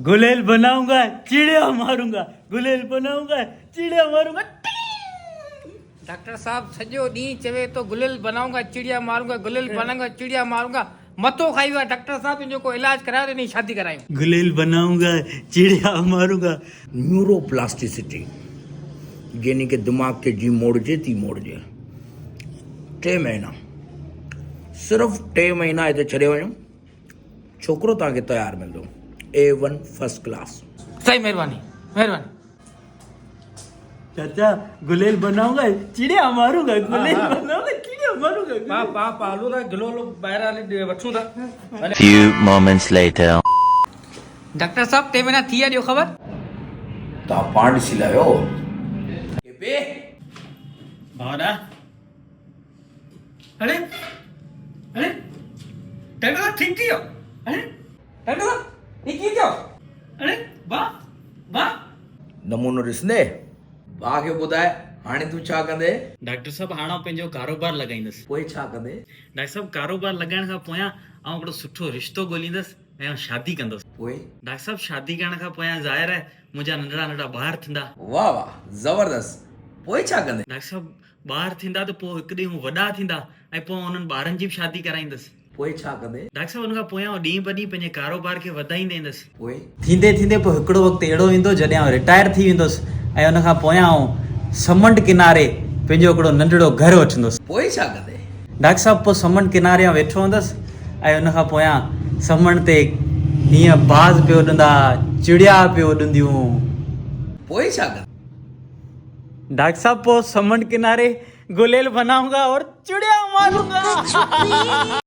गुलेल बनाऊंगा चिड़िया मारूंगा, गुलेल बनाऊंगा चिड़िया मारूंगा। डॉक्टर साहब सॼो ॾींहुं चवे तो गुलेल बनाऊंगा चिड़िया मारूंगा, गुलेल बनाऊंगा चिड़िया मारूंगा। मथो खाई वियो आहे डॉक्टर साहब, इनजो को इलाज करायो त इनजी शादी करायूं। गुलेल बनाऊंगा चिड़िया मारूंगा। न्यूरोप्लास्टिसिटी यानी कि दिमाग के जी मोड़जे थी मोड़जे। 3 महीना सिर्फ़ 3 महीना हिते छॾे वञो, छोकिरो तव्हांखे तयारु मिलंदो A1 फर्स्ट क्लास। सही महिरबानी महिरबानी। चाचा गुलेल बनाऊंगा चिड़िया मारूंगा, गुलेल बनाऊंगा चिड़िया मारूंगा। पाप आलू दा गिलो ॿाहिरां हली वठूं था। Few moments later. डॉक्टर साहब 3 महीना थी विया, ॾियो ख़बर। तव्हां पाण ॾिसी लायो के भावना अरे अरे डॉक्टर साहब ठीक थी हो? अरे डॉक्टर साहब ठीक थी थियो? अरे वाह वाह। नमूनो ॾिसंदे भाउ खे ॿुधाए हाणे तूं छा कंदे? डॉक्टर साहब हाणे पंहिंजो कारोबार लॻाईंदुसि। पोइ छा कंदे? डॉक्टर साहब कारोबार लॻाइण खां पोयां ऐं हिकिड़ो सुठो रिश्तो ॻोल्हींदुसि ऐं शादी कंदुसि। पोइ डॉक्टर साहब शादी करण खां पोयां ज़ाहिर आहे मुंहिंजा नंढड़ा नंढड़ा ॿार थींदा। वाह वाह ज़बरदस्त। पोइ छा कंदे? डॉक्टर साहब ॿार थींदा त पोइ हिकु ॾींहुं वॾा थींदा ऐं पोइ उन्हनि ॿारनि जी बि शादी कराईंदुसि। पोइ छा कंदे? डॉक्टर साहब हुन खां पोयां ॾींहुं ब ॾींहुं पंहिंजे कारोबार खे वधाईंदे ईंदुसि। पोइ थींदे थींदे पोइ हिकिड़ो वक़्तु अहिड़ो ईंदो जॾहिं आउं रिटायर थी वेंदुसि ऐं उन खां पोयां आउं समुंड किनारे पंहिंजो हिकिड़ो नंढड़ो घरु वठंदुसि। पोइ छा कंदे? डॉक्टर साहब पोइ समुंड किनारे आउं वेठो हूंदुसि ऐं उन खां पोयां समुंड ते हीअं बाज़ पियो उॾंदा, चिड़िया पियो उॾंदियूं। पोइ छा कंदे? डॉक्टर साहब पोइ समुंड किनारे गुलेल बनाऊंगा और चिड़िया मारूंगा।